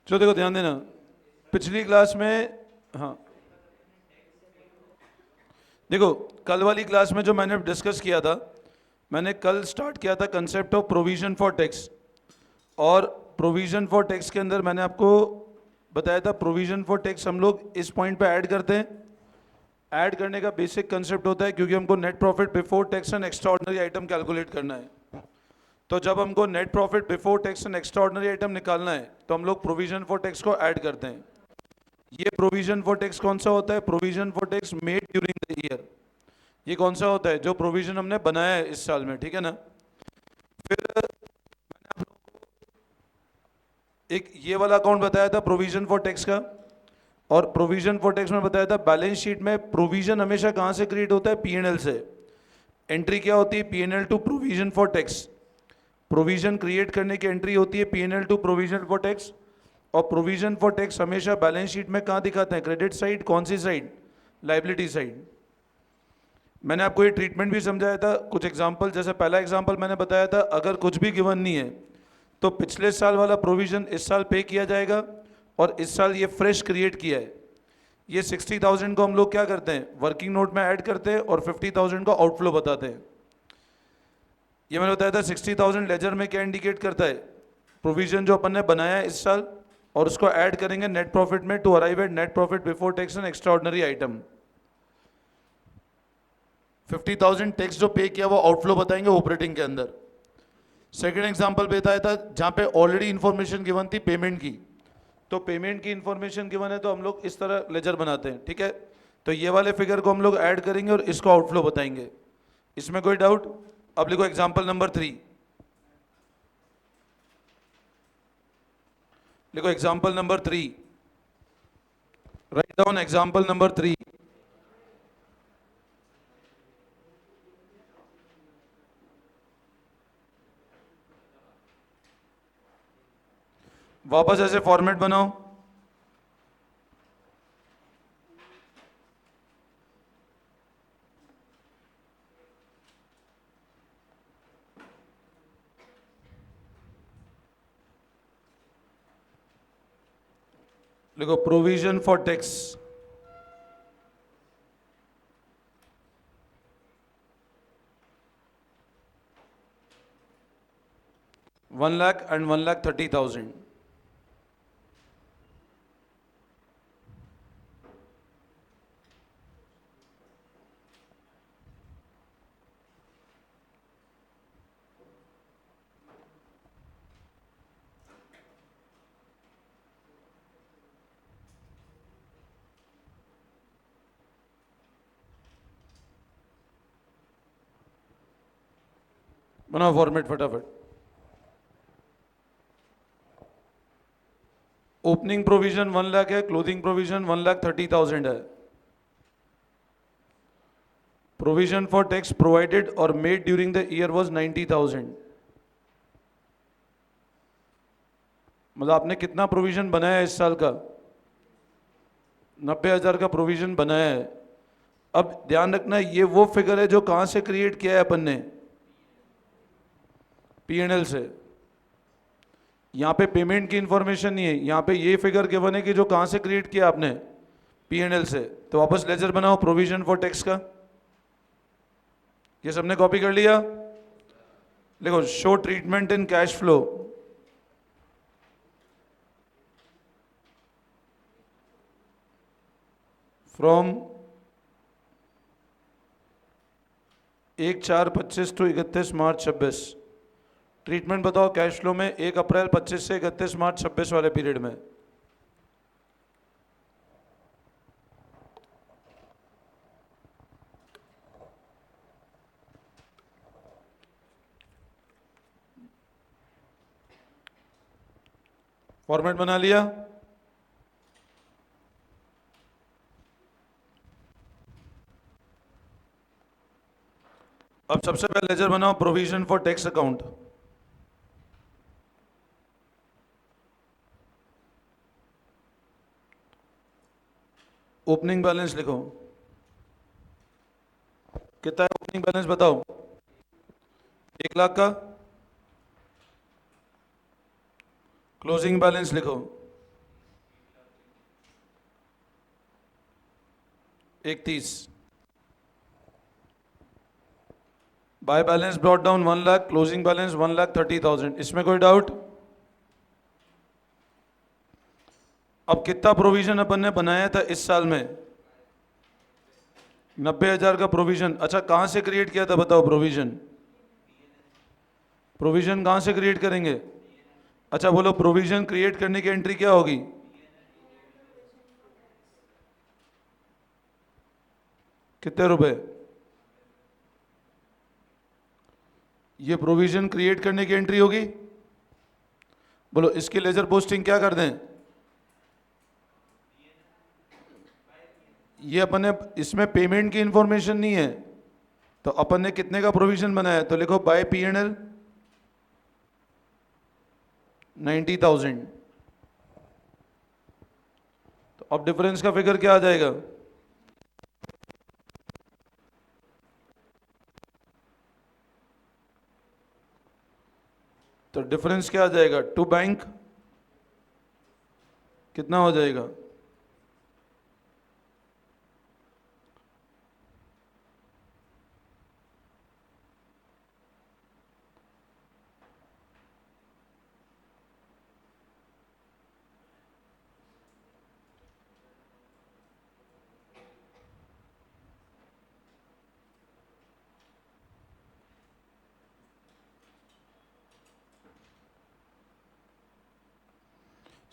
चलो देखो ध्यान देना, पिछली क्लास में, हाँ देखो, कल वाली क्लास में जो मैंने डिस्कस किया था, मैंने कल स्टार्ट किया था concept of provision for tax. और प्रोविजन फॉर टैक्स के अंदर मैंने आपको बताया था प्रोविजन फॉर टैक्स हम लोग इस पॉइंट पे ऐड करते हैं। ऐड करने का बेसिक कंसेप्ट होता है, क्योंकि हमको net profit before tax and extra ordinary item calculate करना है। तो जब हमको net profit before tax and extra ordinary item निकालना है तो हम लोग प्रोविजन फॉर टैक्स को ऐड करते हैं। ये प्रोविजन फॉर टैक्स कौन सा होता है? Provision for tax made during the year. ये कौन सा होता है? जो प्रोविजन हमने बनाया है इस साल में, ठीक है ना। फिर एक ये वाला अकाउंट बताया था प्रोविजन फॉर टैक्स का, और प्रोविजन फॉर टैक्स में बताया था बैलेंस शीट में प्रोविजन हमेशा कहाँ से क्रिएट होता है? पीएनएल से। एंट्री क्या होती है? PNL to provision for tax. Provision create करने की एंट्री होती है PNL to provision for tax. और प्रोविजन फॉर टैक्स हमेशा बैलेंस शीट में कहाँ दिखाते हैं? Credit side. कौन सी साइड? Liability side. मैंने आपको ये ट्रीटमेंट भी समझाया था, कुछ एग्जांपल। जैसे पहला एग्जांपल मैंने बताया था, अगर कुछ भी गिवन नहीं है तो पिछले साल वाला प्रोविजन इस साल पे किया जाएगा, और इस साल ये फ्रेश क्रिएट किया है। ये 60,000 को हम लोग क्या करते हैं? वर्किंग नोट में ऐड करते हैं और 50,000 को आउटफ्लो बताते हैं। ये मैंने बताया था 60,000 लेजर में क्या इंडिकेट करता है? प्रोविजन जो अपन ने बनाया है इस साल, और उसको ऐड करेंगे नेट प्रॉफिट में to arrive at net profit before tax and extra ordinary item. 50,000 tax जो पे किया वो आउटफ्लो बताएंगे ऑपरेटिंग के अंदर। सेकेंड एग्जाम्पल बताया था जहां पे ऑलरेडी इंफॉर्मेशन गिवन थी पेमेंट की। तो पेमेंट की इंफॉर्मेशन गिवन है तो हम लोग इस तरह लेजर बनाते हैं, ठीक है। तो ये वाले फिगर को हम लोग ऐड करेंगे और इसको आउटफ्लो बताएंगे। इसमें कोई डाउट? अब लिखो एग्जाम्पल नंबर 3। लिखो example number 3। Write down example number 3। वापस ऐसे फॉर्मेट बनाओ। लिखो provision for tax, 1 lakh and 1,30,000। बनाओ फॉर्मेट फटाफट। ओपनिंग प्रोविजन 1 लाख है, क्लोजिंग प्रोविजन 1,30,000 है। प्रोविजन फॉर टैक्स प्रोवाइडेड और made during the year was 90,000। मतलब आपने कितना प्रोविजन बनाया है इस साल का? 90,000 का प्रोविजन बनाया है। अब ध्यान रखना, ये वो फिगर है जो कहां से क्रिएट किया है अपन ने? पीएनएल से। यहाँ पे पेमेंट की इंफॉर्मेशन नहीं है, यहाँ पे ये फिगर गिवन है कि जो कहां से क्रिएट किया आपने? पीएनएल से। तो वापस लेजर बनाओ प्रोविजन फॉर टैक्स का। ये सबने कॉपी कर लिया? देखो show treatment in cash flow. From 1/4/25 to 31 March 26। Treatment बताओ कैश फ्लो में 1 अप्रैल 25 से 31 मार्च 26 वाले पीरियड में। फॉर्मेट बना लिया? अब सबसे पहले लेजर बनाओ provision for tax account. Opening balance लिखो। कितना है ओपनिंग बैलेंस बताओ? 1 लाख का। क्लोजिंग बैलेंस लिखो। 31। By balance brought down 1 lakh, closing balance 1,30,000। इसमें कोई डाउट? अब कितना प्रोविजन अपन ने बनाया था इस साल में? 90,000 का प्रोविजन। अच्छा, कहां से क्रिएट किया था बताओ प्रोविजन? प्रोविजन कहां से क्रिएट करेंगे? अच्छा बोलो, प्रोविजन क्रिएट करने की एंट्री क्या होगी? कितने रुपए? ये प्रोविजन क्रिएट करने की एंट्री होगी। बोलो, इसकी लेजर पोस्टिंग क्या कर दें? ये अपन ने, इसमें पेमेंट की इंफॉर्मेशन नहीं है, तो अपन ने कितने का प्रोविजन बनाया? तो लिखो बाय P&L 90,000। तो अब डिफरेंस का फिगर क्या आ जाएगा? तो डिफरेंस क्या आ जाएगा? टू बैंक कितना हो जाएगा?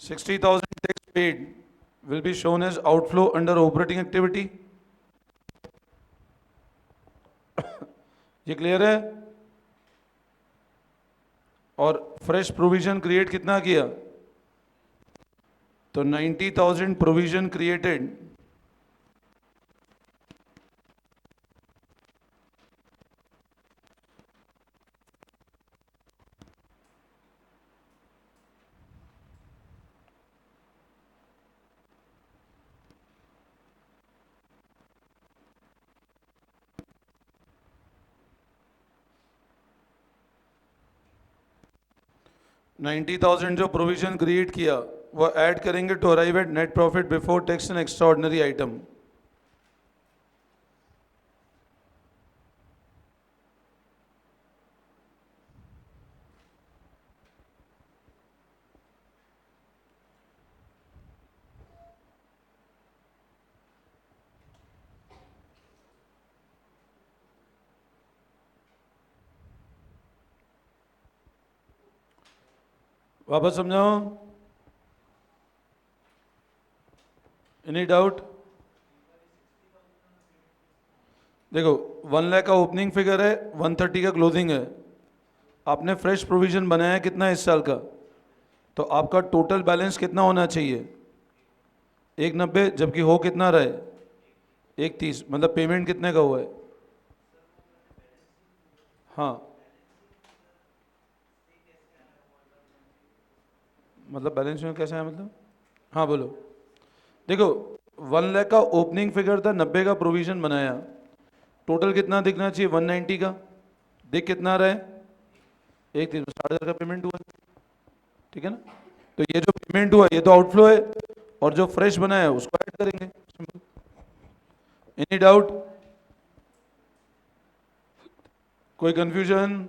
60,000 tax paid will be shown as outflow under operating activity. ये क्लियर है? और फ्रेश प्रोविजन क्रिएट कितना किया? तो 90,000 प्रोविजन क्रिएटेड, $90,000 जो प्रोविजन क्रिएट किया वो ऐड करेंगे to arrive at net profit before tax and extra ordinary item. वापस समझाओ, एनी डाउट? देखो, 1 लाख का ओपनिंग फिगर है, 130 का क्लोजिंग है। आपने फ्रेश प्रोविजन बनाया कितना इस साल का? तो आपका टोटल बैलेंस कितना होना चाहिए? 190, जबकि हो कितना रहा है? 130। मतलब पेमेंट कितने का हुआ है? हाँ, मतलब बैलेंस में कैसे है मतलब? हाँ बोलो। देखो, 1 लाख का ओपनिंग फिगर था, 90 का प्रोविजन बनाया, टोटल कितना दिखना चाहिए? 190 का। दिख कितना रहा है? 130। 60,000 का पेमेंट हुआ है, ठीक है ना? तो ये जो पेमेंट हुआ ये तो आउटफ्लो है, और जो फ्रेश बनाया है उसको ऐड करेंगे। Any doubt? कोई कंफ्यूजन?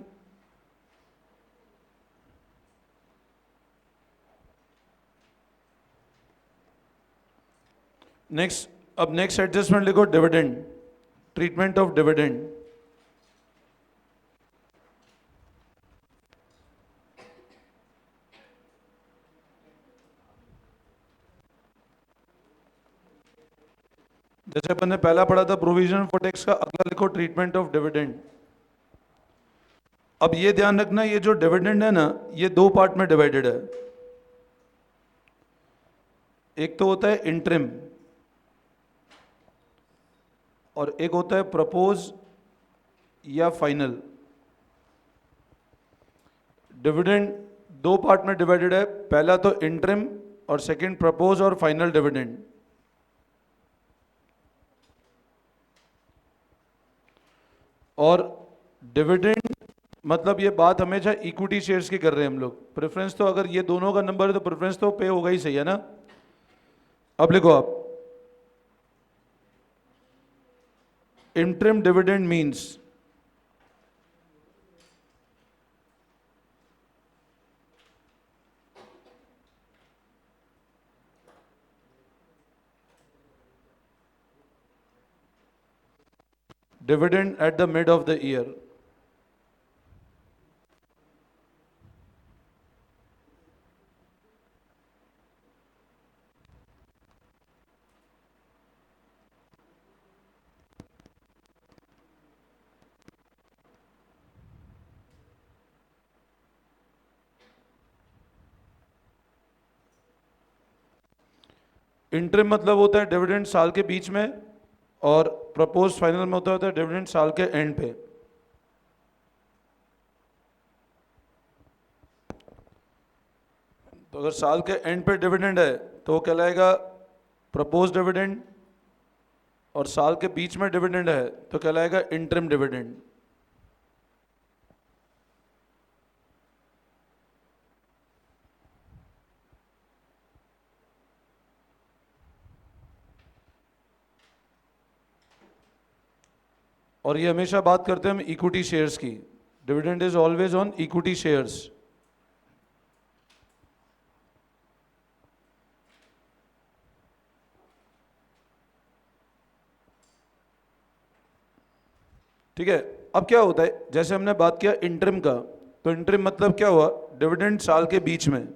नेक्स्ट, अब नेक्स्ट एडजस्टमेंट लिखो, डिविडेंड, ट्रीटमेंट ऑफ डिविडेंड। जैसे अपन ने पहला पढ़ा था प्रोविजन फॉर टैक्स का, अगला लिखो ट्रीटमेंट ऑफ डिविडेंड। अब ये ध्यान रखना, ये जो डिविडेंड है ना, ये दो पार्ट में डिवाइडेड है। एक तो होता है इंटरिम, और एक होता है प्रपोज या फाइनल। डिविडेंड दो पार्ट में डिवाइडेड है, पहला तो इंटरिम और सेकंड प्रपोज और फाइनल डिविडेंड। और डिविडेंड मतलब ये बात हमेशा इक्विटी शेयर्स की कर रहे हैं हम लोग। प्रेफरेंस तो अगर ये दोनों का नंबर है तो प्रेफरेंस तो पे होगा ही, सही है ना? अब लिखो आप, interim dividend means dividend at the mid of the year. Interim मतलब होता है डिविडेंड साल के बीच में, और प्रपोज फाइनल में होता है डिविडेंड साल के एंड पे। तो अगर साल के एंड पे डिविडेंड है तो वो कहलाएगा प्रपोज डिविडेंड, और साल के बीच में डिविडेंड है तो कहलाएगा इंटरिम डिविडेंड। और ये हमेशा बात करते हैं हम इक्विटी शेयर्स की। Dividend is always on equity shares. ठीक है, अब क्या होता है, जैसे हमने बात किया इंटरिम का, तो इंटरिम मतलब क्या हुआ, डिविडेंड साल के बीच में,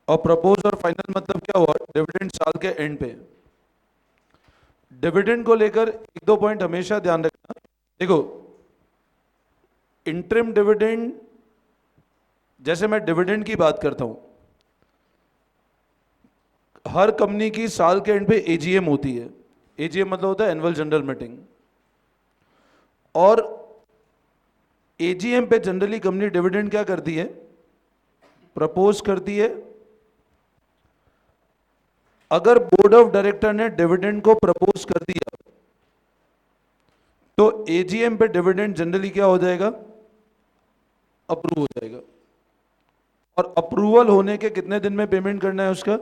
और प्रपोज और फाइनल मतलब क्या हुआ, डिविडेंड साल के एंड पे। डिविडेंड को लेकर एक दो पॉइंट हमेशा ध्यान रखना। देखो, इंटरिम डिविडेंड, जैसे मैं डिविडेंड की बात करता हूं, हर कंपनी की साल के एंड पे एजीएम होती है। एजीएम मतलब होता है एनुअल जनरल मीटिंग, और एजीएम पे जनरली कंपनी डिविडेंड क्या करती है, प्रपोज करती है। अगर बोर्ड ऑफ डायरेक्टर ने डिविडेंड को प्रपोज कर दिया तो एजीएम पे डिविडेंड जनरली क्या हो जाएगा, अप्रूव हो जाएगा। और अप्रूवल होने के कितने दिन में पेमेंट करना है उसका,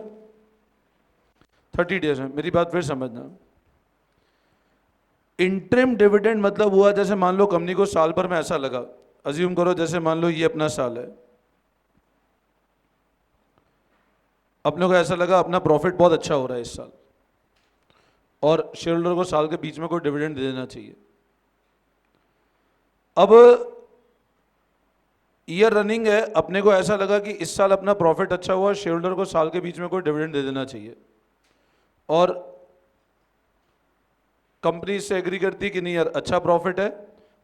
30 डेज में। मेरी बात फिर समझना, इंटरिम डिविडेंड मतलब हुआ, जैसे मान लो कंपनी को साल भर में ऐसा लगा, अज्यूम करो जैसे मान लो ये अपना साल है, अपने को ऐसा लगा अपना प्रॉफिट बहुत अच्छा हो रहा है इस साल, और शेयर होल्डर को साल के बीच में कोई डिविडेंड दे देना चाहिए। अब ईयर रनिंग है, अपने को ऐसा लगा कि इस साल अपना प्रॉफिट अच्छा हुआ, शेयर होल्डर को साल के बीच में कोई डिविडेंड दे देना चाहिए, और कंपनी इससे एग्री करती कि नहीं यार अच्छा प्रॉफिट है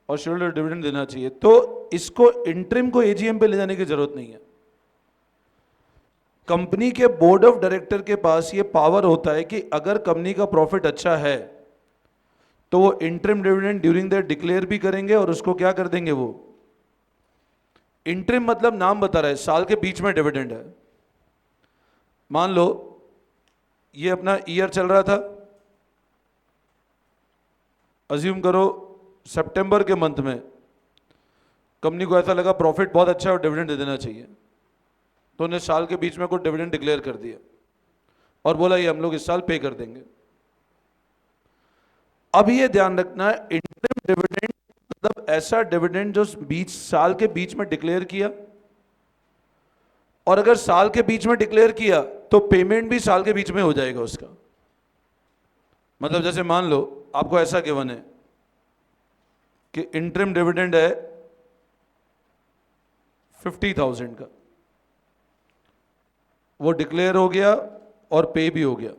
और शेयर होल्डर डिविडेंड देना चाहिए, तो इसको इंटरिम को एजीएम पे ले जाने की जरूरत नहीं है। कंपनी के बोर्ड ऑफ डायरेक्टर के पास ये पावर होता है कि अगर कंपनी का प्रॉफिट अच्छा है तो वो interim dividend during the declare भी करेंगे, और उसको क्या कर देंगे, वो इंटरिम मतलब नाम बता रहा है, साल के बीच में डिविडेंड है। मान लो ये अपना ईयर चल रहा था, अज्यूम करो सितंबर के मंथ में कंपनी को ऐसा लगा प्रॉफिट बहुत अच्छा है और डिविडेंड दे देना चाहिए, तो उन्हें साल के बीच में कोई डिविडेंड डिक्लेयर कर दिया और बोला ये हम लोग इस साल पे कर देंगे। अब ये ध्यान रखना, इंटरिम डिविडेंड मतलब ऐसा डिविडेंड जो बीच साल के बीच में डिक्लेयर किया, और अगर साल के बीच में डिक्लेयर किया तो पेमेंट भी साल के बीच में हो जाएगा उसका। मतलब जैसे मान लो आपको ऐसा गिवन है कि इंटरिम डिविडेंड है 50,000 का, वो डिक्लेयर हो गया और पे भी हो गया।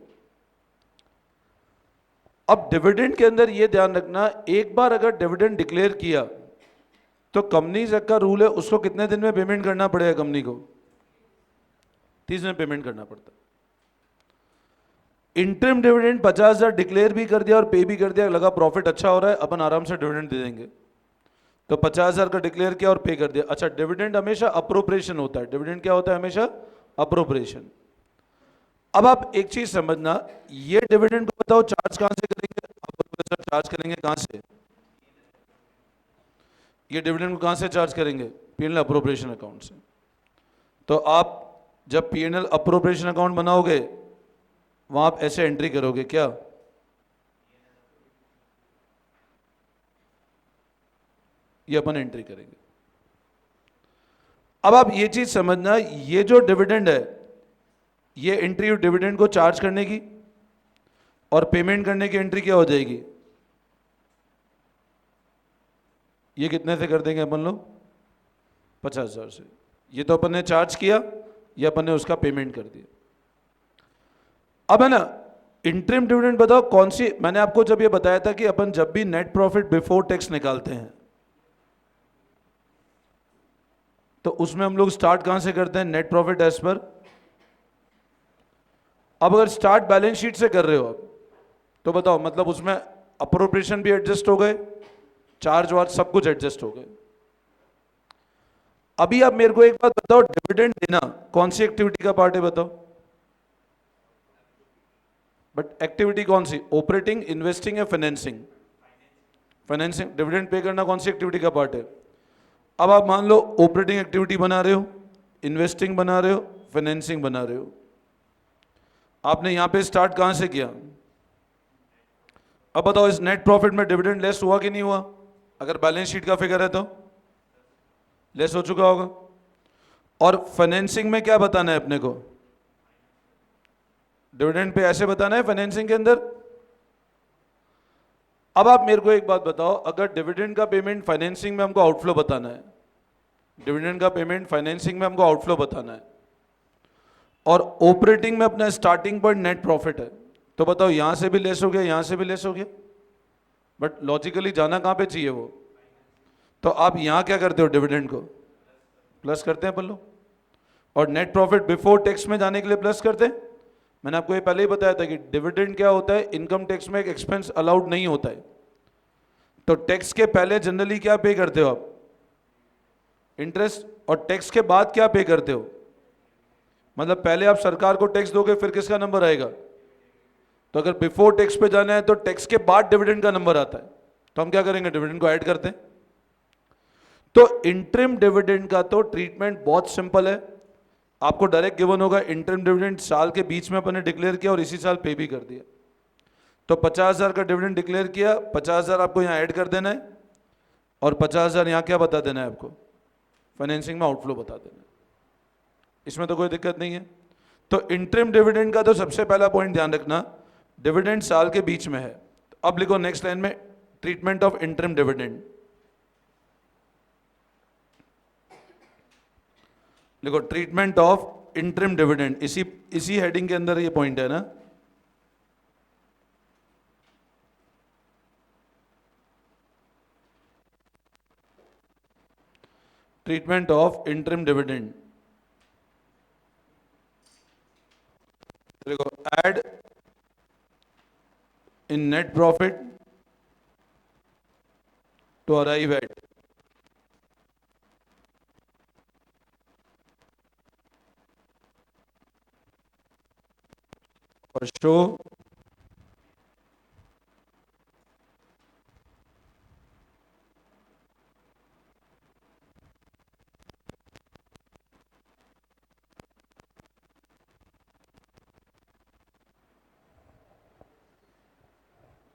अब डिविडेंड के अंदर ये ध्यान रखना, एक बार अगर डिविडेंड डिक्लेयर किया तो कंपनी का रूल है उसको कितने दिन में पेमेंट करना पड़ेगा, कंपनी को 30 दिन में पेमेंट करना पड़ता है। इंटरिम डिविडेंड 50,000 डिक्लेयर भी कर दिया और पे भी कर दिया, लगा प्रॉफिट अच्छा हो रहा है अपन आराम से डिविडेंड दे देंगे, तो 50,000 का डिक्लेयर किया और पे कर दिया। अच्छा, डिविडेंड हमेशा अप्रोप्रिएशन होता है। डिविडेंड क्या होता है, हमेशा अप्रोप्रिएशन। अब आप एक चीज समझना, ये डिविडेंड को बताओ चार्ज कहां से करेंगे, आप बोलोगे सर चार्ज करेंगे कहां से, ये डिविडेंड को कहां से चार्ज करेंगे, पीएनएल अप्रोप्रिएशन अकाउंट से। तो आप जब पीएनएल अप्रोप्रिएशन अकाउंट बनाओगे वहां आप ऐसे एंट्री करोगे क्या, ये अपन एंट्री करेंगे। अब आप ये चीज समझना, ये जो डिविडेंड है, ये एंट्री डिविडेंड को चार्ज करने की और पेमेंट करने की एंट्री क्या हो जाएगी? ये कितने से कर देंगे अपन लोग? 50,000 से। ये तो अपन ने चार्ज किया, ये अपन ने उसका पेमेंट कर दिया। अब है ना, इंटरिम डिविडेंड बताओ कौन सी, मैंने आपको जब ये बताया था कि अपन जब भी नेट प्रॉफिट बिफोर टैक्स निकालते हैं तो उसमें हम लोग स्टार्ट कहां से करते हैं? नेट प्रॉफिट एज पर। अब अगर स्टार्ट बैलेंस शीट से कर रहे हो आप, तो बताओ मतलब उसमें अप्रोप्रिएशन भी एडजस्ट हो गए, चार्ज वार्ज सब कुछ एडजस्ट हो गए। अभी आप मेरे को एक बात बताओ, डिविडेंड देना कौन सी एक्टिविटी का पार्ट है बताओ? बट एक्टिविटी कौन सी? ऑपरेटिंग, इन्वेस्टिंग या फाइनेंसिंग? फाइनेंसिंग। डिविडेंड पे करना कौन सी एक्टिविटी का पार्ट है? अब आप मान लो ऑपरेटिंग एक्टिविटी बना रहे हो, इन्वेस्टिंग बना रहे हो, फाइनेंसिंग बना रहे हो। आपने यहां पे स्टार्ट कहां से किया? अब बताओ इस नेट प्रॉफिट में डिविडेंड लेस हुआ कि नहीं हुआ? अगर बैलेंस शीट का फिगर है तो लेस हो चुका होगा। और फाइनेंसिंग में क्या बताना है अपने को? डिविडेंड पे ऐसे बताना है फाइनेंसिंग के अंदर। अब आप मेरे को एक बात बताओ, अगर डिविडेंड का पेमेंट फाइनेंसिंग में हमको आउटफ्लो बताना है, डिविडेंड का पेमेंट फाइनेंसिंग में हमको आउटफ्लो बताना है, और ऑपरेटिंग में अपना स्टार्टिंग पॉइंट नेट प्रॉफिट है, तो बताओ यहां से भी लेस हो गया, यहां से भी लेस हो गया, बट लॉजिकली जाना कहां पे चाहिए वो? तो आप यहां क्या करते हो? डिविडेंड को प्लस करते हैं अपन लोग, और नेट प्रॉफिट बिफोर टैक्स में जाने के लिए प्लस करते हैं। मैंने आपको ये पहले ही बताया था कि डिविडेंड क्या होता है, इनकम टैक्स में एक एक्सपेंस अलाउड नहीं होता है। तो टैक्स के पहले जनरली क्या पे करते हो आप? इंटरेस्ट। और टैक्स के बाद क्या पे करते हो? मतलब पहले आप सरकार को टैक्स दोगे, फिर किसका नंबर आएगा? तो अगर बिफोर टैक्स पे जाना है तो टैक्स के बाद डिविडेंड का नंबर आता है, तो हम क्या करेंगे? डिविडेंड को ऐड करते हैं। तो इंटरिम डिविडेंड का तो ट्रीटमेंट बहुत सिंपल है, आपको डायरेक्ट गिवन होगा। इंटरिम डिविडेंड साल के बीच में अपन ने डिक्लेयर किया और इसी साल पे भी कर दिया। तो 50,000 का डिविडेंड डिक्लेयर किया, 50,000 आपको यहाँ ऐड कर देना है, और 50,000 यहाँ क्या बता देना है आपको? फाइनेंसिंग में आउटफ्लो बता देना है। इसमें तो कोई दिक्कत नहीं है। तो इंटरिम डिविडेंड का तो सबसे पहला पॉइंट ध्यान रखना, डिविडेंड साल के बीच में है। अब लिखो नेक्स्ट लाइन में, ट्रीटमेंट ऑफ इंटरिम डिविडेंड लिखो, ट्रीटमेंट ऑफ इंटरिम डिविडेंड, इसी हेडिंग के अंदर ये पॉइंट है ना। ट्रीटमेंट ऑफ इंटरिम डिविडेंड, देखो add in net profit to arrive at, और शो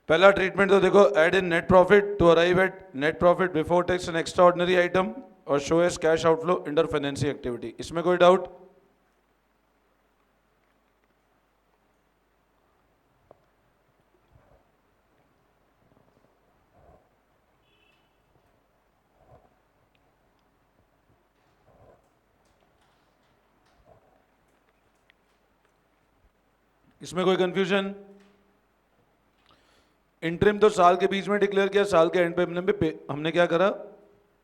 पहला ट्रीटमेंट तो देखो, add in net profit to arrive at net profit before tax and extra ordinary item, और show as cash outflow under financing activity. इसमें कोई doubt? इसमें कोई confusion? Interim तो साल के बीच में डिक्लेयर किया, साल के एंड पे हमने क्या करा?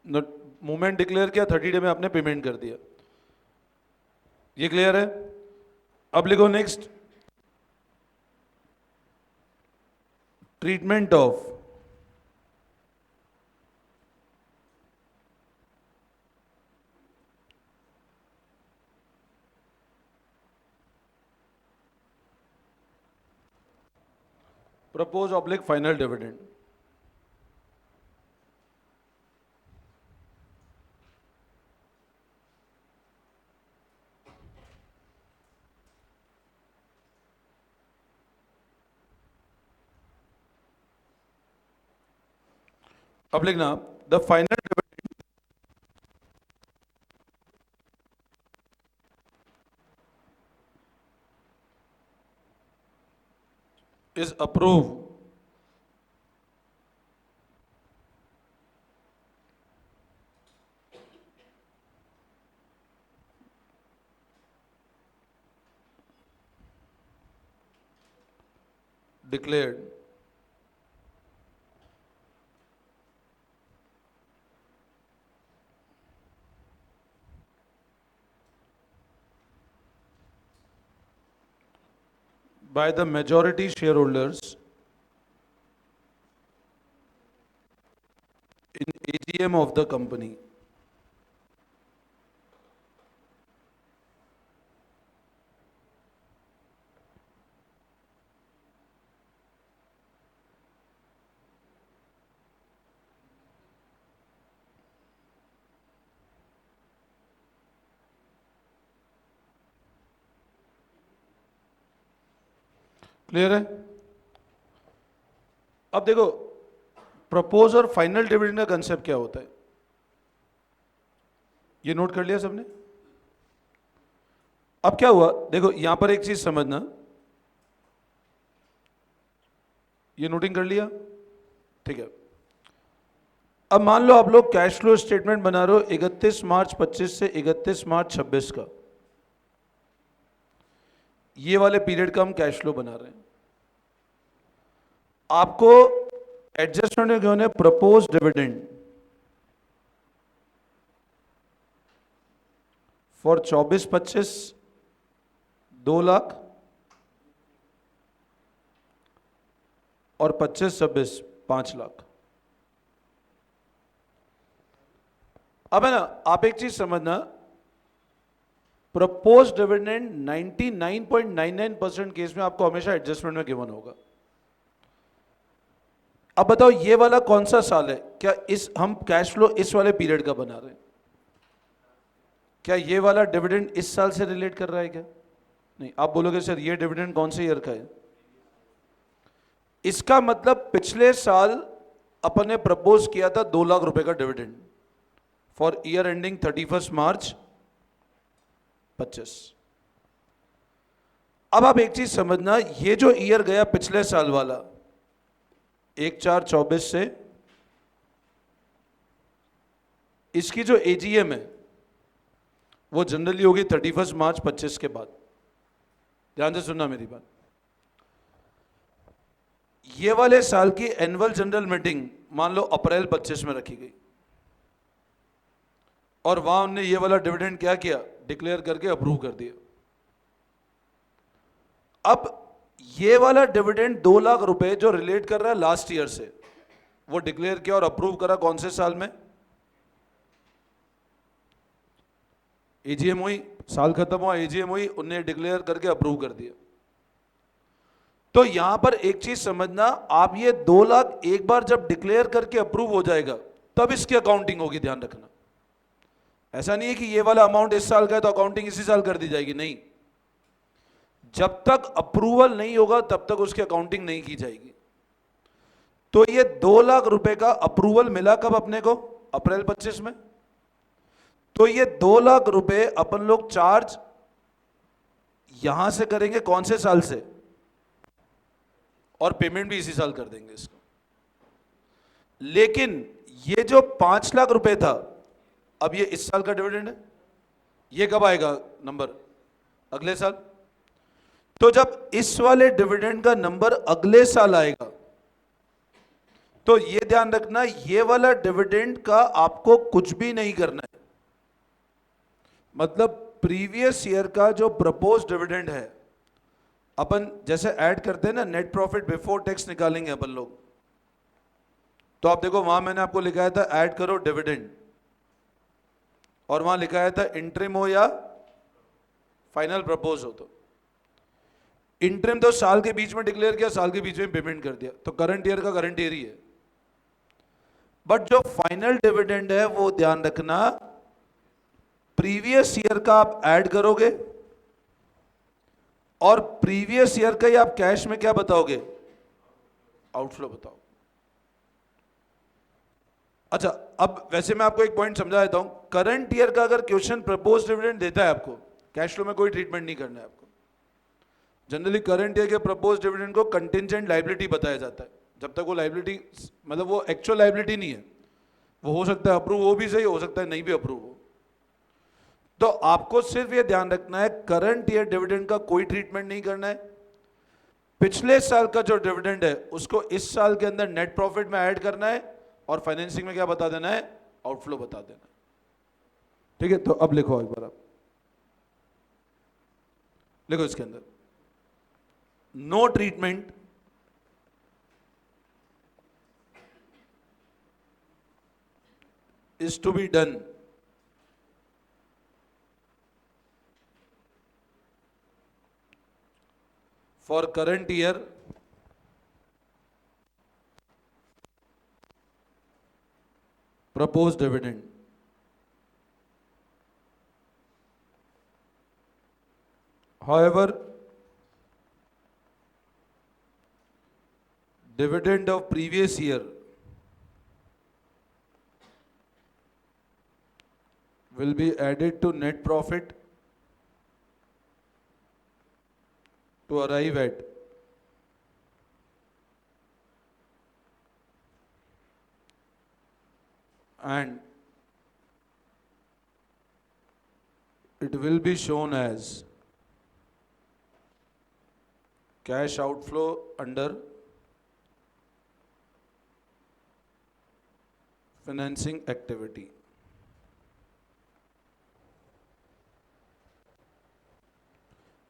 मूवमेंट डिक्लेयर किया, 30 डे में आपने पेमेंट कर दिया। ये क्लियर है? अब लिखो next, treatment of propose oblique final dividend. अब लिखना, the final is approved. Declared. By the majority shareholders in AGM of the company. Clear है? अब देखो, प्रपोज और फाइनल डिविडेंड का कंसेप्ट क्या होता है, ये नोट कर लिया सबने? अब क्या हुआ, देखो यहां पर एक चीज समझना, ये नोटिंग कर लिया, ठीक है। अब मान लो आप लोग कैश फ्लो स्टेटमेंट बना रहे हो 31 मार्च 25 से 31 मार्च 26 का, ये वाले पीरियड का हम कैश फ्लो बना रहे हैं। आपको एडजस्टमेंट क्यों है? प्रपोज डिविडेंड फॉर 24-25 2 लाख और 25-26 5 लाख। अब है ना, आप एक चीज समझना, प्रपोज डिविडेंड 99.99% केस में आपको हमेशा एडजस्टमेंट में गिवन होगा। अब बताओ ये वाला कौन सा साल है? क्या इस हम कैश फ्लो इस वाले पीरियड का बना रहे हैं? क्या ये वाला डिविडेंड इस साल से रिलेट कर रहा है क्या? नहीं। आप बोलोगे सर ये डिविडेंड कौन से ईयर का है? इसका मतलब पिछले साल अपन ने प्रपोज किया था 2 लाख रुपए का डिविडेंड फॉर ईयर एंडिंग 31 मार्च 25। अब आप एक चीज समझना, ये जो ईयर गया पिछले साल वाला 1/4/24 से, इसकी जो एजीएम है वो जनरली होगी 31 मार्च 25 के बाद। ध्यान से सुनना मेरी बात। ये वाले साल की एनुअल जनरल मीटिंग मान लो अप्रैल 25 में रखी गई और वहां हमने ये वाला डिविडेंड क्या किया? डिक्लेयर करके अप्रूव कर दिया। अब ये वाला डिविडेंड 2 लाख रुपए जो रिलेट कर रहा है लास्ट ईयर से, वो डिक्लेयर किया और अप्रूव करा कौन से साल में? एजीएम हुई, साल खत्म हुआ, एजीएम हुई, उन्हें डिक्लेयर करके अप्रूव कर दिया। तो यहां पर एक चीज समझना, आप ये 2 लाख एक बार जब डिक्लेयर करके अप्रूव हो जाएगा तब इसकी अकाउंटिंग होगी, ध्यान रखना। ऐसा नहीं है कि ये वाला अमाउंट इस साल का है तो अकाउंटिंग इसी साल कर दी जाएगी, नहीं। जब तक अप्रूवल नहीं होगा तब तक उसकी अकाउंटिंग नहीं की जाएगी। तो ये 2 लाख रुपए का अप्रूवल मिला कब अपने को? अप्रैल 25 में। तो ये 2 लाख रुपए अपन लोग चार्ज यहां से करेंगे कौन से साल से, और पेमेंट भी इसी साल कर देंगे इसको। लेकिन ये जो 5 लाख रुपए था, अब ये इस साल का डिविडेंड है, ये कब आएगा नंबर? अगले साल। तो जब इस वाले डिविडेंड का नंबर अगले साल आएगा तो ये ध्यान रखना, ये वाला डिविडेंड का आपको कुछ भी नहीं करना है। मतलब प्रीवियस ईयर का जो प्रपोज डिविडेंड है, अपन जैसे ऐड करते हैं ना, नेट प्रॉफिट बिफोर टैक्स निकालेंगे अपन लोग, तो आप देखो वहां मैंने आपको लिखाया था ऐड करो डिविडेंड, और वहां लिखाया था इंटरिम हो या फाइनल प्रपोज हो। तो इंटरिम तो साल के बीच में डिक्लेयर किया, साल के बीच में पेमेंट कर दिया, तो करंट ईयर का करंट ईयर ही है। बट जो फाइनल डिविडेंड है वो ध्यान रखना, प्रीवियस ईयर का आप ऐड करोगे और प्रीवियस ईयर का ही आप कैश में क्या बताओगे? आउटफ्लो बताओ। अच्छा, अब वैसे मैं आपको एक पॉइंट समझा देता हूं। करंट ईयर का अगर क्वेश्चन प्रपोज डिविडेंड देता है आपको, कैश फ्लो में कोई ट्रीटमेंट नहीं करना है आपको। जनरली करंट ईयर के प्रपोज डिविडेंड को कंटिंजेंट लाइबिलिटी बताया जाता है, जब तक वो लाइबिलिटी मतलब वो एक्चुअल लाइबिलिटी नहीं है, वो हो सकता है अप्रूव हो भी सही, हो सकता है नहीं भी अप्रूव हो। तो आपको सिर्फ ये ध्यान रखना है करंट ईयर डिविडेंड का कोई ट्रीटमेंट नहीं करना है, पिछले साल का जो डिविडेंड है उसको इस साल के अंदर नेट प्रॉफिट में ऐड करना है और फाइनेंसिंग में क्या बता देना है, आउटफ्लो बता देना है। ठीक है, तो अब लिखो एक बार, आप लिखो इसके अंदर no treatment is to be done for current year proposed dividend. However, dividend of previous year will be added to net profit to arrive at and it will be shown as cash outflow under financing activity.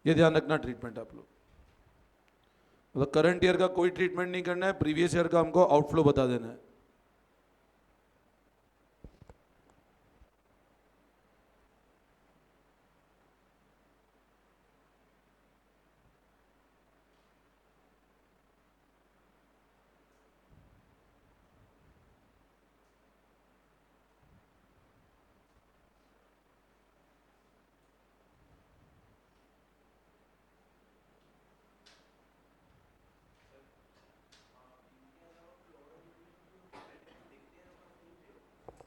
ये ध्यान रखना treatment आप लोग, मतलब current year का कोई treatment नहीं करना है, प्रीवियस ईयर का हमको आउटफ्लो बता देना है।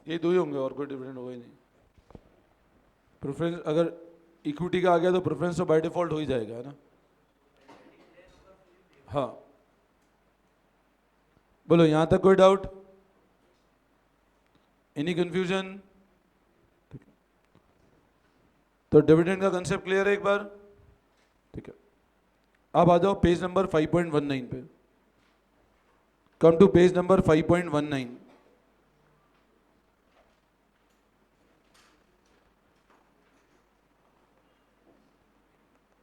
ये दो ही होंगे और कोई डिविडेंड होगा ही नहीं। प्रेफरेंस अगर इक्विटी का आ गया तो प्रेफरेंस तो बाय डिफॉल्ट हो ही जाएगा, है ना। हाँ, बोलो यहां तक कोई डाउट, एनी कंफ्यूजन? तो डिविडेंड का कंसेप्ट क्लियर है एक बार, ठीक है। अब आ जाओ पेज नंबर 5.19 पे, come to page number 5.19।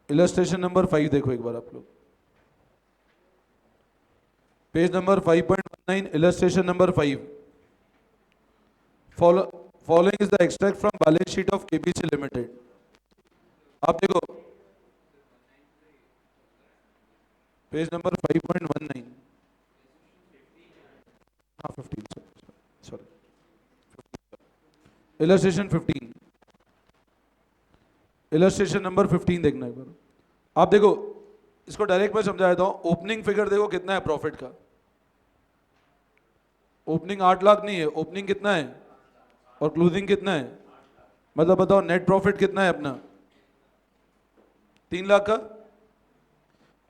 Illustration number 5 देखो एक बार आप लोग, page number 5.19, illustration number 5। Following is the extract from balance sheet of KBC limited. आप देखो पेज नंबर 5.19, हाँ 15, सॉरी इलस्ट्रेशन 15, इलस्ट्रेशन नंबर 15 देखना एक बार। आप देखो इसको डायरेक्ट मैं समझा देता हूं। ओपनिंग फिगर देखो कितना है प्रॉफिट का, ओपनिंग 8 लाख नहीं है, ओपनिंग कितना है और क्लोजिंग कितना है, मतलब बताओ नेट प्रॉफिट कितना है अपना, 3 लाख का।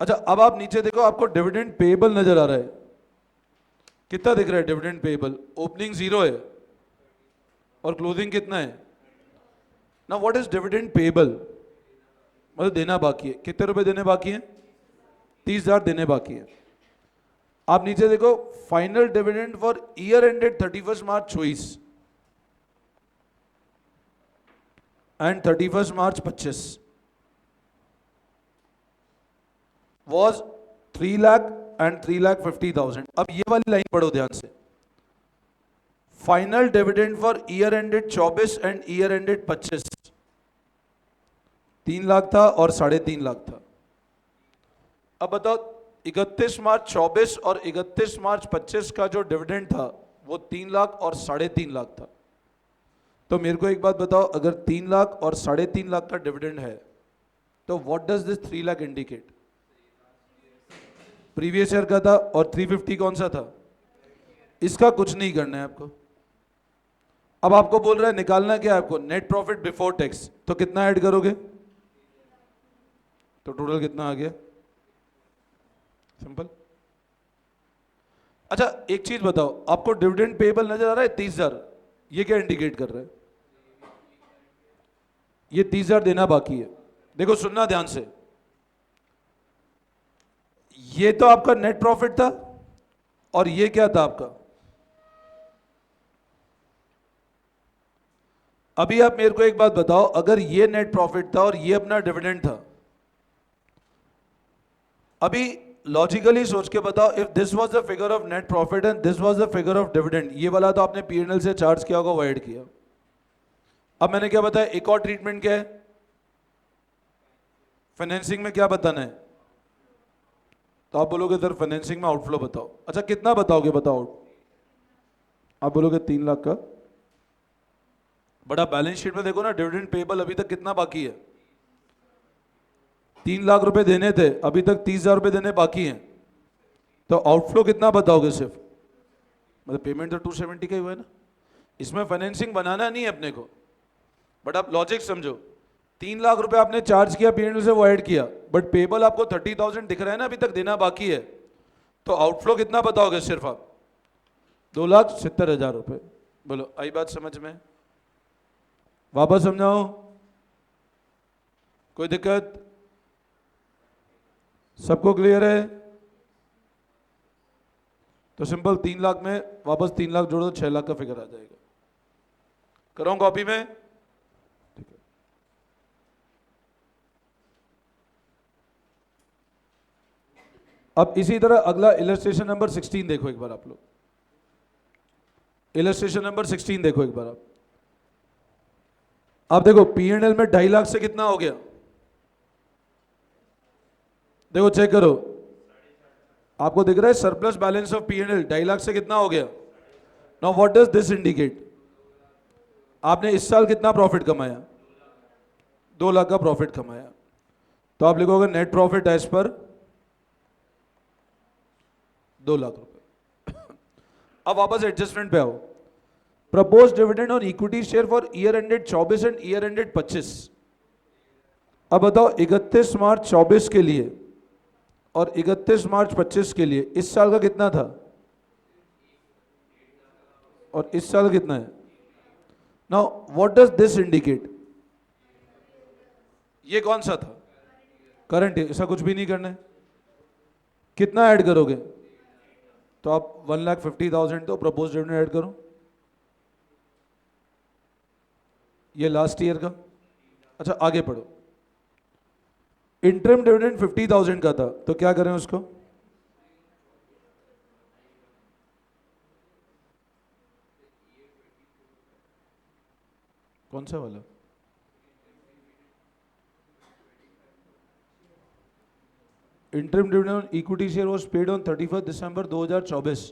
अच्छा अब आप नीचे देखो, आपको डिविडेंड पेएबल नजर आ रहा है, कितना दिख रहा है डिविडेंड पेएबल? ओपनिंग 0 है और क्लोजिंग कितना है ना। What is dividend payable? मतलब देना बाकी है, कितने रुपए देने बाकी हैं? 30,000 देने बाकी है। आप नीचे देखो final dividend for year ended 31 March 24 and 31 March 25 was 3 lakh and 3,50,000। अब ये वाली लाइन पढ़ो ध्यान से, final dividend for year ended 24 and year ended 25 3 lakh था और 3.5 लाख था। अब बताओ 31 मार्च 24 और 31 मार्च 25 का जो डिविडेंड था वो 3 लाख और 3.5 लाख था। तो मेरे को एक बात बताओ, अगर 3 लाख और 3.5 लाख का डिविडेंड है तो what does this 3 lakh indicate? Previous year का था और 350 कौन सा था? इसका कुछ नहीं करना है आपको। अब आपको बोल रहा है निकालना क्या है आपको? Net profit before tax. तो कितना ऐड करोगे? तो टोटल कितना आ गया? सिंपल। अच्छा एक चीज बताओ, आपको डिविडेंड पेबल नजर आ रहा है 30,000, ये क्या इंडिकेट कर रहा है? ये 30,000 देना बाकी है। देखो सुनना ध्यान से, ये तो आपका नेट प्रॉफिट था और ये क्या था आपका? अभी आप मेरे को एक बात बताओ, अगर ये नेट प्रॉफिट था और ये अपना डिविडेंड था, अभी लॉजिकली सोच के बताओ, if this was the figure of net profit and this was the figure of dividend, ये वाला तो आपने पीएनएल से चार्ज किया होगा, वो ऐड किया। अब मैंने क्या बताया, एक और ट्रीटमेंट क्या है फाइनेंसिंग में, क्या बताना है? तो आप बोलोगे सर फाइनेंसिंग में आउटफ्लो बताओ। अच्छा कितना बताओगे, बताओ। आप बोलोगे 3 लाख का। बड़ा बैलेंस शीट में देखो ना, डिविडेंड पेबल अभी तक कितना बाकी है? 3 लाख रुपए देने थे, अभी तक 30,000 रुपए देने बाकी हैं। तो आउटफ्लो कितना बताओगे सिर्फ? मतलब पेमेंट तो 270 का ही हुआ है ना। इसमें फाइनेंसिंग बनाना नहीं है अपने को, बट आप लॉजिक समझो। 3 लाख रुपए आपने चार्ज किया पीएनएल से, वो ऐड किया, बट पेबल आपको 30,000 दिख रहा है ना, अभी तक देना बाकी है। तो आउटफ्लो कितना बताओगे सिर्फ आप? 2,70,000 रुपए। बोलो आई बात समझ में? वापस समझाओ, कोई दिक्कत? सबको क्लियर है? तो सिंपल 3 लाख में वापस 3 लाख जोड़ो तो 6 लाख का फिगर आ जाएगा। कराऊं कॉपी में? ठीक है। अब इसी तरह अगला इलस्ट्रेशन नंबर 16 देखो एक बार आप लोग। इलस्ट्रेशन नंबर 16 देखो एक बार आप। अब देखो पीएनएल में 2.5 लाख से कितना हो गया? देखो चेक करो, आपको दिख रहा है surplus balance of PNL 2.5 lakh से कितना हो गया? Now what does this indicate? आपने इस साल कितना प्रॉफिट कमाया? 2 लाख का प्रॉफिट कमाया। तो आप लिखोगे नेट प्रॉफिट एज पर 2 लाख रुपए। अब वापस एडजस्टमेंट पे आओ। Propose dividend on equity share for year ended 24 and year ended 25। अब बताओ 31 मार्च 24 के लिए और 31 मार्च 25 के लिए इस साल का कितना था और इस साल कितना है? Now what does this indicate? ये कौन सा था? करंट। ऐसा कुछ भी नहीं करना है। कितना ऐड करोगे? तो आप 1,50,000 तो प्रपोज डिविडेंड ऐड करो, ये लास्ट ईयर का। अच्छा आगे पढ़ो। इंटरम डिविडेंड 50,000 का था, तो क्या करें उसको? कौन सा वाला? Interim dividend on equity share was paid on 31 दिसंबर 2024।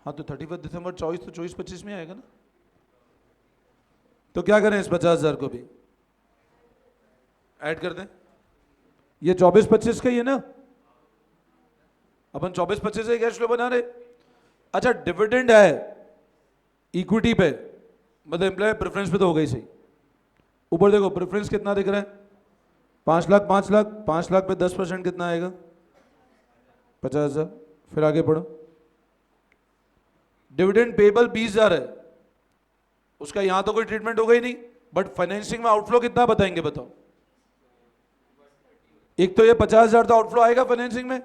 हाँ तो 31 दिसंबर 24 तो 24-25 में आएगा ना। तो क्या करें, इस 50,000 को भी ऐड कर दें। ये 24-25 का ही है ना, अपन 24-25 से कैश फ्लो बना रहे। अच्छा डिविडेंड है इक्विटी पे, मतलब एम्प्लॉय प्रेफरेंस पे तो हो गई सही। ऊपर देखो प्रेफरेंस कितना दिख रहा है? 5 लाख 5 लाख 5 लाख पे 10% कितना आएगा? 50,000। फिर आगे पढ़ो। डिविडेंड पेबल 20,000 है, उसका यहां तो कोई ट्रीटमेंट हो गई नहीं, बट फाइनेंसिंग में आउटफ्लो कितना बताएंगे बताओ? एक तो ये 50,000 तो आउटफ्लो आएगा फाइनेंसिंग में,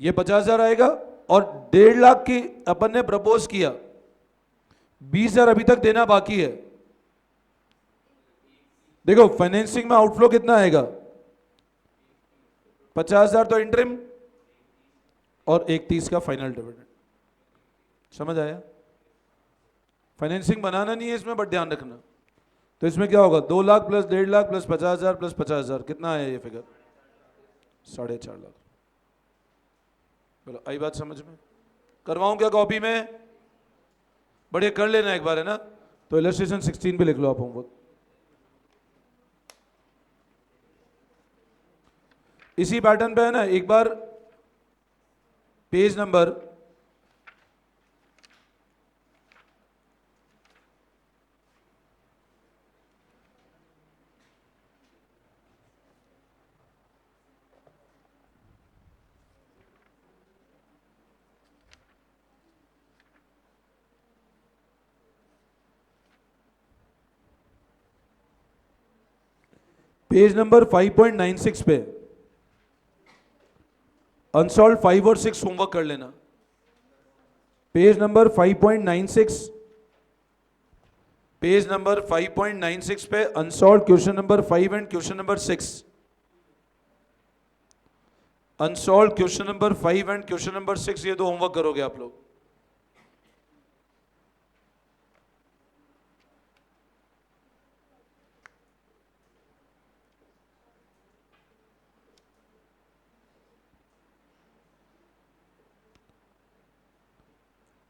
ये 50,000 आएगा, और 1.5 लाख की अपन ने प्रपोज किया, 20,000 अभी तक देना बाकी है। देखो फाइनेंसिंग में आउटफ्लो कितना आएगा? 50,000 तो इंटरिम और 1,30 का फाइनल डिविडेंड। समझ आया? फाइनेंसिंग बनाना नहीं है इसमें, बट ध्यान रखना। तो इसमें क्या होगा? 2 lakh plus 1.5 lakh plus 50,000 plus 50,000 कितना है ये फिगर? 4.5 लाख। बोलो आई बात समझ में? करवाऊं क्या कॉपी में? बढ़िया कर लेना एक बार, है ना। तो इलस्ट्रेशन 16 पे लिख लो आप होमवर्क। इसी पैटर्न पे है ना, एक बार पेज नंबर पेज नंबर 5.96 पे अनसॉल्व 5 और 6 होमवर्क कर लेना। पेज नंबर 5.96, पेज नंबर 5.96 पे unsolved question number 5 and question number 6। Unsolved question number 5 and question number 6, ये दो होमवर्क करोगे आप लोग।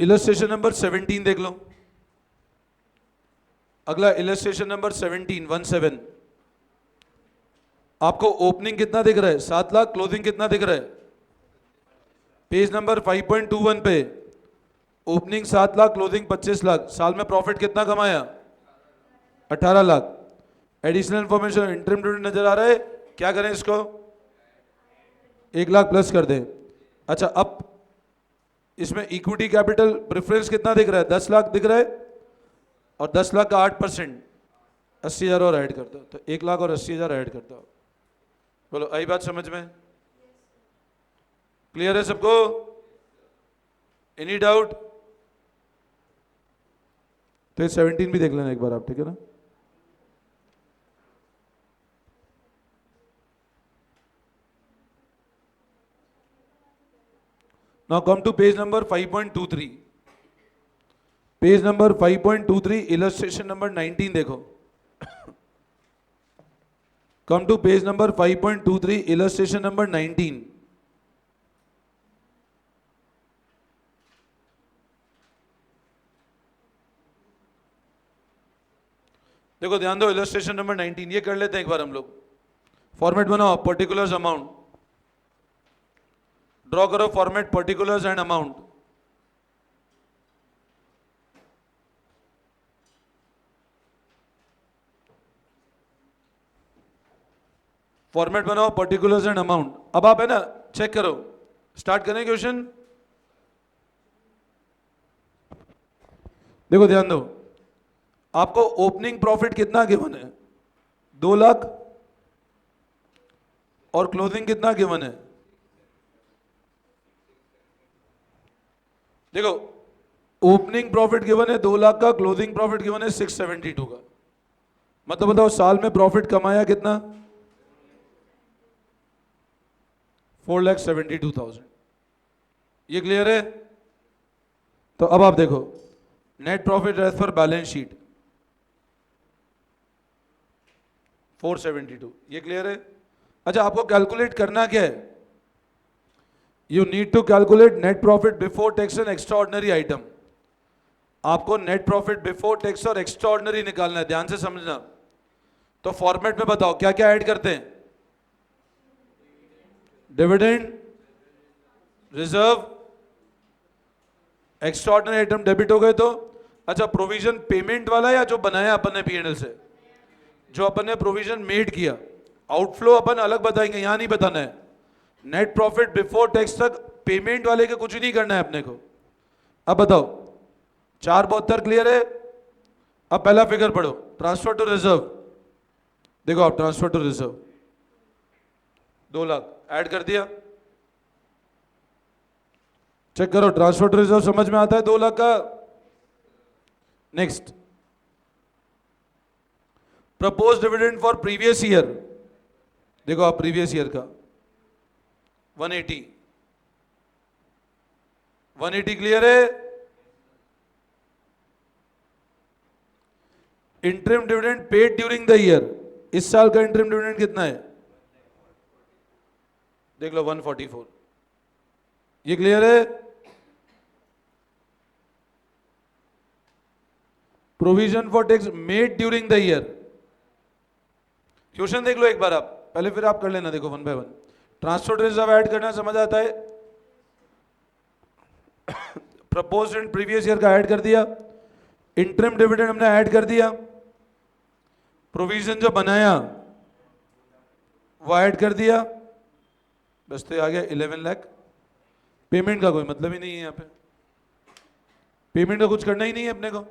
इलस्ट्रेशन नंबर 17 देख लो। अगला इलस्ट्रेशन नंबर 17 आपको ओपनिंग कितना दिख रहा है? 7 लाख। क्लोजिंग कितना दिख रहा है? पेज नंबर 5.21 पे ओपनिंग 7 लाख, क्लोजिंग 25 लाख। साल में प्रॉफिट कितना कमाया? 18 lakh. Additional information interim dividend नजर आ रहा है, क्या करें इसको? 1 लाख प्लस कर दें। अच्छा, अब इसमें इक्विटी कैपिटल प्रेफरेंस कितना दिख रहा है? 10 लाख दिख रहा है, और 10 लाख का 8% 80,000 और ऐड करता, तो 1 लाख और 80,000 ऐड करता। बोलो, आई बात समझ में? क्लियर है सबको? Any doubt? तो ये 17 भी देख लेना एक बार आप, ठीक है ना? Now come to page number 5.23. Page number 5.23 illustration number 19 देखो। Come to page number 5.23 illustration number 19। देखो ध्यान दो, इलस्ट्रेशन नंबर 19 ये कर लेते हैं एक बार हम लोग। फॉर्मेट बनाओ, पर्टिकुलर्स अमाउंट ड्रॉ करो, format particulars and amount. Format बनाओ, पर्टिकुलर्स एंड अमाउंट। अब आप है ना चेक करो, स्टार्ट करें क्वेश्चन। देखो ध्यान दो, आपको ओपनिंग प्रॉफिट कितना गिवन है? 2 लाख। और क्लोजिंग कितना गिवन है? देखो, ओपनिंग प्रॉफिट गिवन है 2 लाख का, क्लोजिंग प्रॉफिट गिवन है 672 का। मतलब बताओ साल में प्रॉफिट कमाया कितना? 4,72,000। ये क्लियर है? तो अब आप देखो, net profit as per balance sheet 472, ये क्लियर है? अच्छा, आपको कैलकुलेट करना क्या है? You need to calculate net profit before tax and extra ordinary item. आपको नेट प्रॉफिट बिफोर टैक्स और एक्स्ट्रा ऑर्डिनरी निकालना है, ध्यान से समझना। तो फॉर्मेट में बताओ क्या क्या ऐड करते हैं? Dividend, reserve, extra ordinary item debit हो गए तो। अच्छा, प्रोविजन पेमेंट वाला या जो बनाया अपन ने पीएनएल से? जो अपन ने प्रोविजन मेड किया। आउटफ्लो अपन अलग बताएंगे, यहां नहीं बताना है। नेट प्रॉफिट बिफोर टैक्स तक पेमेंट वाले के कुछ नहीं करना है अपने को। अब बताओ, 472 क्लियर है? अब पहला फिगर पढ़ो, ट्रांसफर टू रिजर्व। देखो आप, transfer to reserve 2 lakh add कर दिया। चेक करो, ट्रांसफर टू रिजर्व समझ में आता है 2 लाख का? Next, propose dividend for previous year. देखो आप, प्रीवियस ईयर का 180 क्लियर है? Interim dividend paid during the year, इस साल का इंटरिम डिविडेंड कितना है? देख लो 144, ये क्लियर है? Provision for tax made during the year. Question देख लो एक बार आप पहले, फिर आप कर लेना। देखो 1 बाय 1। ट्रांसफर रिजर्व ऐड करना समझ आता है? प्रपोज एंड प्रीवियस ईयर का ऐड कर दिया। इंटरिम डिविडेंड हमने ऐड कर दिया। प्रोविजन जो बनाया वो ऐड कर दिया। बस तो आ गया 11 लाख। पेमेंट का कोई मतलब ही नहीं है, यहाँ पे पेमेंट का कुछ करना ही नहीं है अपने को।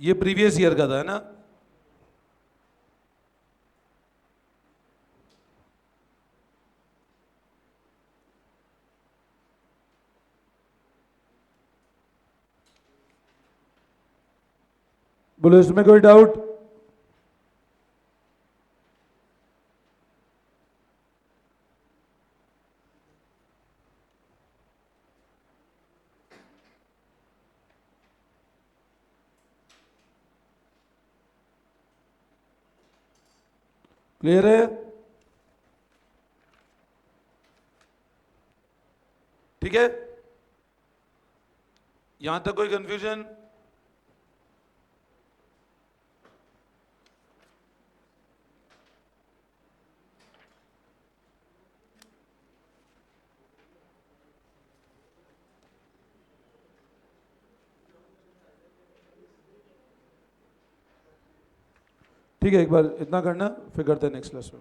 ये प्रीवियस ईयर का था, है ना? बोलो, इसमें कोई डाउट? क्लियर है? ठीक है, यहां तक कोई कंफ्यूजन? ठीक है, एक बार इतना करना, फिर करते हैं नेक्स्ट क्लास में।